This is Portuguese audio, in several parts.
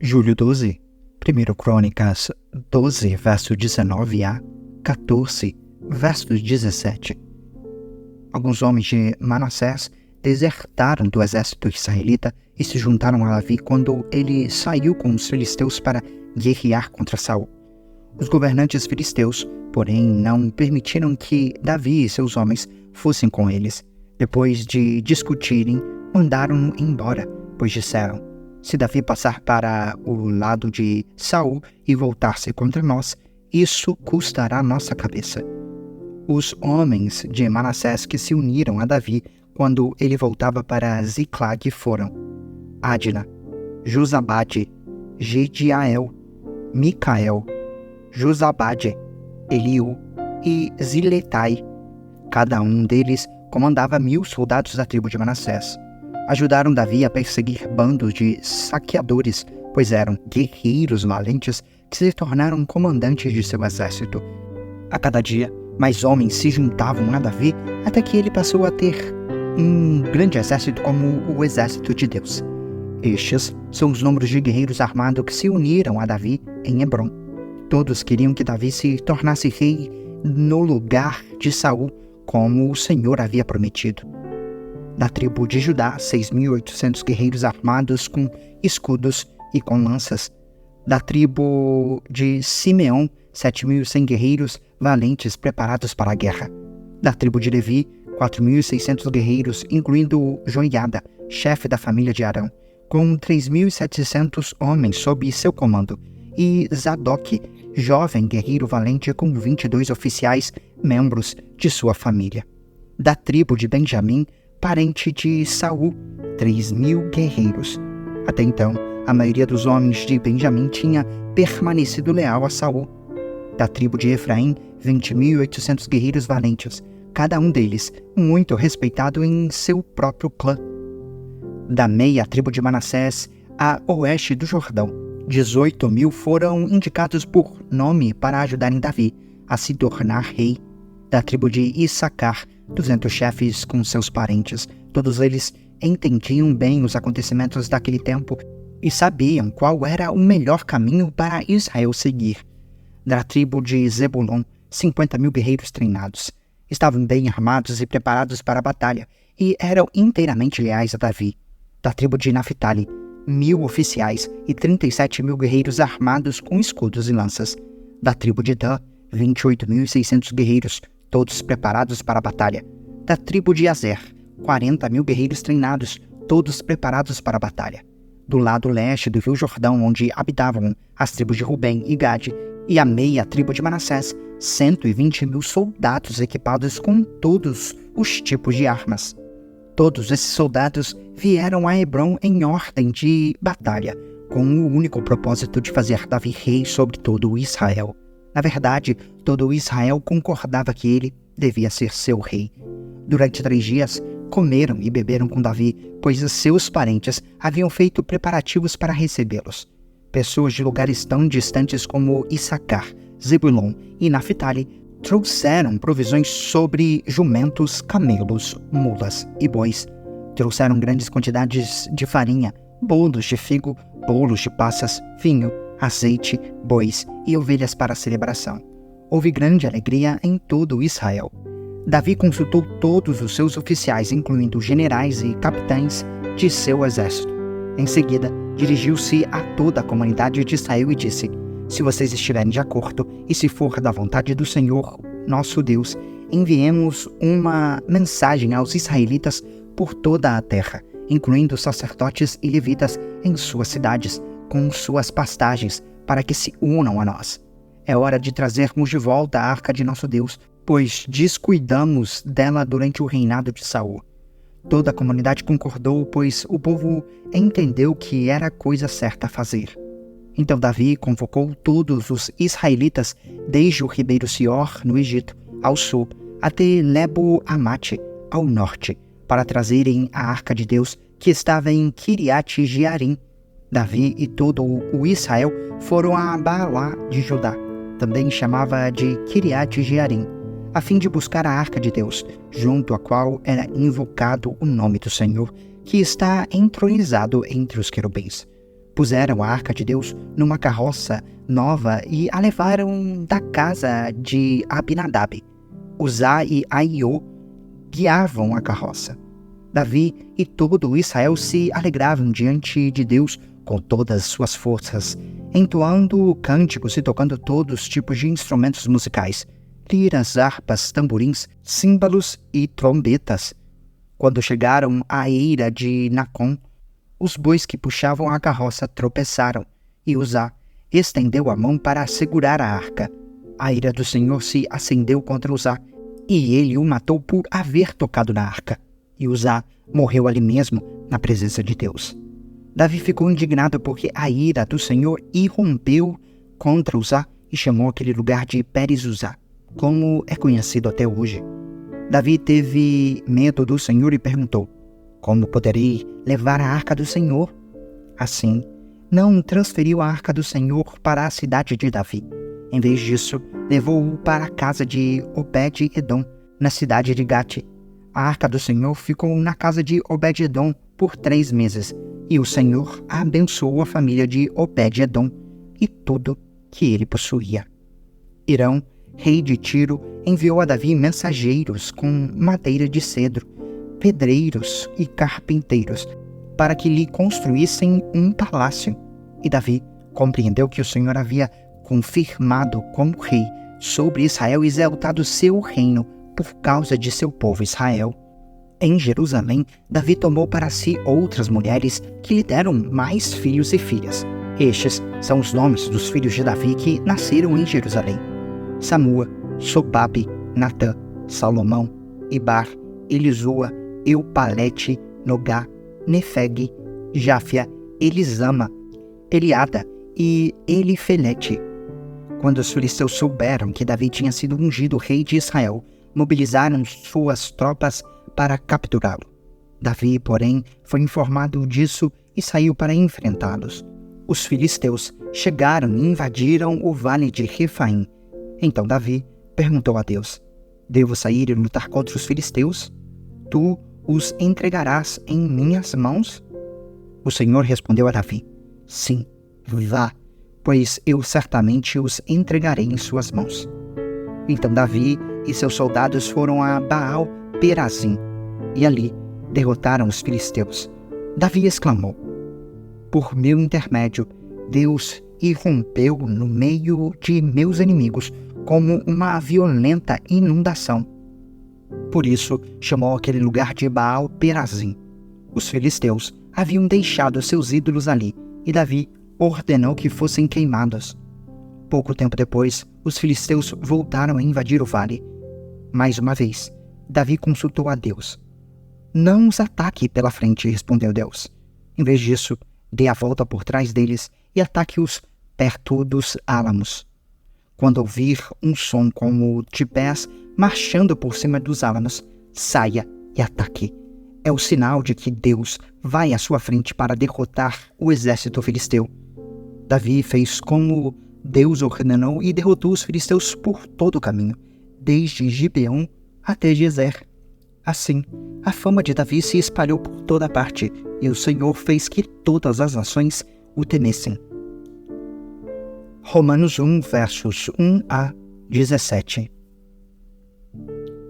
Julho 12, 1 Crônicas 12, verso 19 a 14, verso 17. Alguns homens de Manassés desertaram do exército israelita e se juntaram a Davi quando ele saiu com os filisteus para guerrear contra Saul. Os governantes filisteus, porém, não permitiram que Davi e seus homens fossem com eles. Depois de discutirem, mandaram-no embora, pois disseram: se Davi passar para o lado de Saul e voltar-se contra nós, isso custará nossa cabeça. Os homens de Manassés que se uniram a Davi quando ele voltava para Ziclag foram Adna, Josabade, Jediael, Micael, Josabade, Eliú e Ziletai. Cada um deles comandava 1000 soldados da tribo de Manassés. Ajudaram Davi a perseguir bandos de saqueadores, pois eram guerreiros valentes que se tornaram comandantes de seu exército. A cada dia, mais homens se juntavam a Davi até que ele passou a ter um grande exército como o exército de Deus. Estes são os números de guerreiros armados que se uniram a Davi em Hebrom. Todos queriam que Davi se tornasse rei no lugar de Saul, como o Senhor havia prometido. Da tribo de Judá, 6.800 guerreiros armados com escudos e com lanças. Da tribo de Simeão, 7.100 guerreiros valentes preparados para a guerra. Da tribo de Levi, 4.600 guerreiros, incluindo Joiada, chefe da família de Arão, com 3.700 homens sob seu comando, e Zadok, jovem guerreiro valente com 22 oficiais, membros de sua família. Da tribo de Benjamim, parente de Saul, 3.000 guerreiros. Até então, a maioria dos homens de Benjamim tinha permanecido leal a Saul. Da tribo de Efraim, 20.800 guerreiros valentes, cada um deles muito respeitado em seu próprio clã. Da meia tribo de Manassés, a oeste do Jordão, 18.000 foram indicados por nome para ajudarem Davi a se tornar rei. Da tribo de Issacar, 200 chefes com seus parentes. Todos eles entendiam bem os acontecimentos daquele tempo e sabiam qual era o melhor caminho para Israel seguir. Da tribo de Zebulon, 50.000 guerreiros treinados. Estavam bem armados e preparados para a batalha e eram inteiramente leais a Davi. Da tribo de Naphtali, 1.000 oficiais e 37.000 guerreiros armados com escudos e lanças. Da tribo de Dan, 28.600 guerreiros, todos preparados para a batalha. Da tribo de Azer, 40.000 guerreiros treinados, todos preparados para a batalha. Do lado leste do rio Jordão, onde habitavam as tribos de Rubem e Gade, e a meia tribo de Manassés, 120.000 soldados equipados com todos os tipos de armas. Todos esses soldados vieram a Hebrom em ordem de batalha, com o único propósito de fazer Davi rei sobre todo o Israel. Na verdade, todo o Israel concordava que ele devia ser seu rei. Durante 3 dias, comeram e beberam com Davi, pois seus parentes haviam feito preparativos para recebê-los. Pessoas de lugares tão distantes como Issacar, Zebulon e Naphtali trouxeram provisões sobre jumentos, camelos, mulas e bois. Trouxeram grandes quantidades de farinha, bolos de figo, bolos de passas, vinho, azeite, bois e ovelhas para a celebração. Houve grande alegria em todo Israel. Davi consultou todos os seus oficiais, incluindo generais e capitães de seu exército. Em seguida, dirigiu-se a toda a comunidade de Israel e disse: se vocês estiverem de acordo e se for da vontade do Senhor, nosso Deus, enviemos uma mensagem aos israelitas por toda a terra, incluindo sacerdotes e levitas em suas cidades, com suas pastagens, para que se unam a nós. É hora de trazermos de volta a arca de nosso Deus, pois descuidamos dela durante o reinado de Saul. Toda a comunidade concordou, pois o povo entendeu que era a coisa certa a fazer. Então Davi convocou todos os israelitas, desde o ribeiro Sior, no Egito, ao sul, até Lebo-Amate, ao norte, para trazerem a arca de Deus que estava em Kiriat-Jearim. Davi e todo o Israel foram a Baalá de Judá, também chamava de Kiriat-Jearim, a fim de buscar a arca de Deus, junto à qual era invocado o nome do Senhor, que está entronizado entre os querubins. Puseram a arca de Deus numa carroça nova e a levaram da casa de Abinadab. Uzá e Aiô guiavam a carroça. Davi e todo Israel se alegravam diante de Deus com todas suas forças, entoando cânticos e tocando todos os tipos de instrumentos musicais, liras, harpas, tamborins, símbalos e trombetas. Quando chegaram à eira de Nacon, os bois que puxavam a carroça tropeçaram, e Uzá estendeu a mão para segurar a arca. A ira do Senhor se acendeu contra Uzá, e ele o matou por haver tocado na arca. E Uzá morreu ali mesmo, na presença de Deus. Davi ficou indignado porque a ira do Senhor irrompeu contra Uzá e chamou aquele lugar de Peres-Uzá, como é conhecido até hoje. Davi teve medo do Senhor e perguntou: como poderei levar a arca do Senhor? Assim, não transferiu a arca do Senhor para a cidade de Davi. Em vez disso, levou-o para a casa de Obed-edom, na cidade de Gate. A arca do Senhor ficou na casa de Obed-edom por 3 meses, e o Senhor abençoou a família de Obed-edom e tudo que ele possuía. Hirão, rei de Tiro, enviou a Davi mensageiros com madeira de cedro, pedreiros e carpinteiros, para que lhe construíssem um palácio. E Davi compreendeu que o Senhor havia confirmado como rei sobre Israel e exaltado seu reino por causa de seu povo Israel. Em Jerusalém, Davi tomou para si outras mulheres que lhe deram mais filhos e filhas. Estes são os nomes dos filhos de Davi que nasceram em Jerusalém: Samua, Sobabe, Natã, Salomão, Ibar, Elisua, Eupalete, Nogá, Nefeg, Jáfia, Elisama, Eliada e Elifelete. Quando os filisteus souberam que Davi tinha sido ungido rei de Israel, mobilizaram suas tropas para capturá-lo. Davi, porém, foi informado disso e saiu para enfrentá-los. Os filisteus chegaram e invadiram o vale de Refaim. Então Davi perguntou a Deus: devo sair e lutar contra os filisteus? Tu os entregarás em minhas mãos? O Senhor respondeu a Davi: sim, vá, pois eu certamente os entregarei em suas mãos. Então Davi e seus soldados foram a Baal-Perazim, e ali derrotaram os filisteus. Davi exclamou: por meu intermédio, Deus irrompeu no meio de meus inimigos como uma violenta inundação. Por isso chamou aquele lugar de Baal-Perazim. Os filisteus haviam deixado seus ídolos ali, e Davi ordenou que fossem queimados. Pouco tempo depois, os filisteus voltaram a invadir o vale. Mais uma vez, Davi consultou a Deus. Não os ataque pela frente, respondeu Deus. Em vez disso, dê a volta por trás deles e ataque-os perto dos álamos. Quando ouvir um som como de pés marchando por cima dos álamos, saia e ataque. É o sinal de que Deus vai à sua frente para derrotar o exército filisteu. Davi fez como Deus ordenou e derrotou os filisteus por todo o caminho, desde Gibeão até Gezer. Assim, a fama de Davi se espalhou por toda parte, e o Senhor fez que todas as nações o temessem. Romanos 1, versos 1 a 17.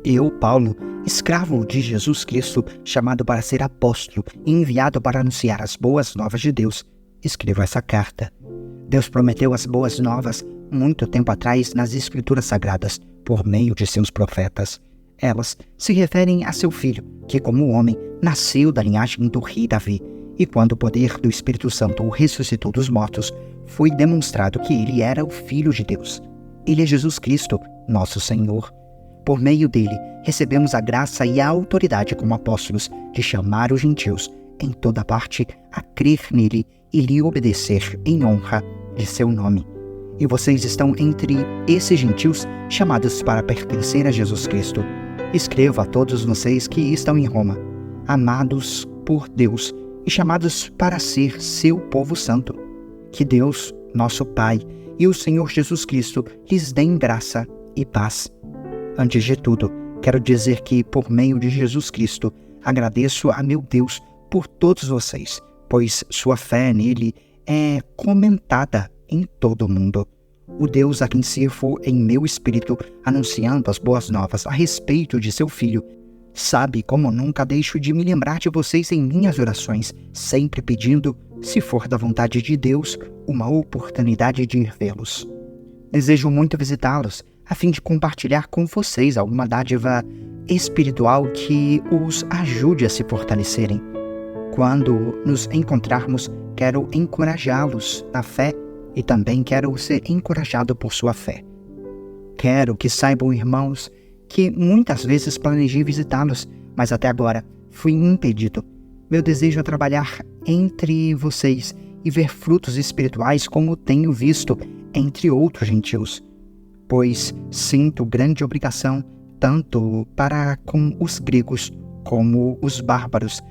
Eu, Paulo, escravo de Jesus Cristo, chamado para ser apóstolo e enviado para anunciar as boas novas de Deus, escrevo essa carta. Deus prometeu as boas novas muito tempo atrás nas Escrituras Sagradas, por meio de seus profetas. Elas se referem a seu filho, que como homem nasceu da linhagem do rei Davi, e quando o poder do Espírito Santo o ressuscitou dos mortos, foi demonstrado que ele era o Filho de Deus. Ele é Jesus Cristo, nosso Senhor. Por meio dele, recebemos a graça e a autoridade como apóstolos de chamar os gentios em toda parte a crer nele e lhe obedecer em honra de seu nome. E vocês estão entre esses gentios chamados para pertencer a Jesus Cristo. Escrevo a todos vocês que estão em Roma, amados por Deus e chamados para ser seu povo santo. Que Deus, nosso Pai, e o Senhor Jesus Cristo lhes deem graça e paz. Antes de tudo, quero dizer que, por meio de Jesus Cristo, agradeço a meu Deus por todos vocês, pois sua fé nele é comentada em todo o mundo. O Deus a quem sirvo em meu espírito, anunciando as boas novas a respeito de seu Filho, sabe como nunca deixo de me lembrar de vocês em minhas orações, sempre pedindo, se for da vontade de Deus, uma oportunidade de ir vê-los. Desejo muito visitá-los, a fim de compartilhar com vocês alguma dádiva espiritual que os ajude a se fortalecerem. Quando nos encontrarmos, quero encorajá-los na fé e também quero ser encorajado por sua fé. Quero que saibam, irmãos, que muitas vezes planejei visitá-los, mas até agora fui impedido. Meu desejo é trabalhar entre vocês e ver frutos espirituais como tenho visto entre outros gentios, pois sinto grande obrigação tanto para com os gregos como os bárbaros,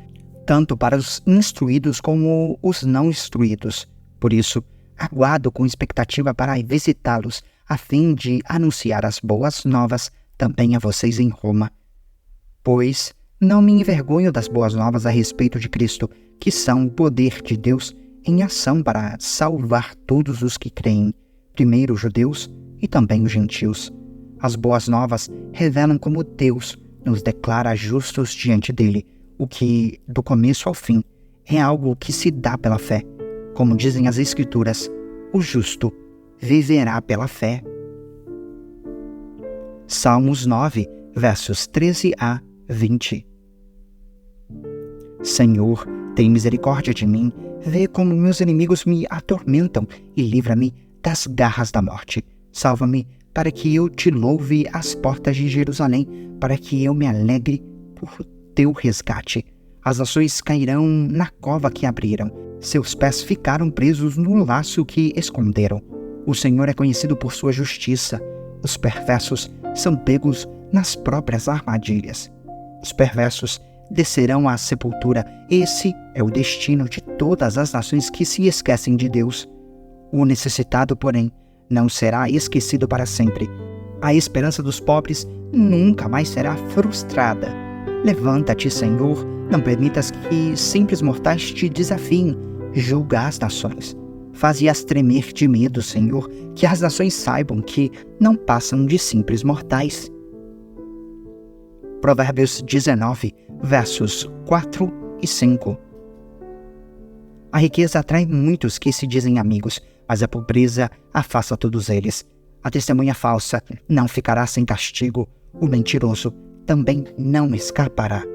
tanto para os instruídos como os não instruídos. Por isso, aguardo com expectativa para visitá-los, a fim de anunciar as boas novas também a vocês em Roma. Pois não me envergonho das boas novas a respeito de Cristo, que são o poder de Deus em ação para salvar todos os que creem, primeiro os judeus e também os gentios. As boas novas revelam como Deus nos declara justos diante dele, o que, do começo ao fim, é algo que se dá pela fé. Como dizem as Escrituras, o justo viverá pela fé. Salmos 9, versos 13 a 20. Senhor, tem misericórdia de mim, vê como meus inimigos me atormentam e livra-me das garras da morte. Salva-me para que eu te louve às portas de Jerusalém, para que eu me alegre por teu resgate. As nações cairão na cova que abriram, seus pés ficaram presos no laço que esconderam. O Senhor é conhecido por sua justiça, os perversos são pegos nas próprias armadilhas. Os perversos descerão à sepultura. Esse é o destino de todas as nações que se esquecem de Deus. O necessitado, porém, não será esquecido para sempre. A esperança dos pobres nunca mais será frustrada. Levanta-te, Senhor, não permitas que simples mortais te desafiem. Julga as nações. Faze-as tremer de medo, Senhor, que as nações saibam que não passam de simples mortais. Provérbios 19, versos 4 e 5. A riqueza atrai muitos que se dizem amigos, mas a pobreza afasta todos eles. A testemunha falsa não ficará sem castigo, o mentiroso também não escapará.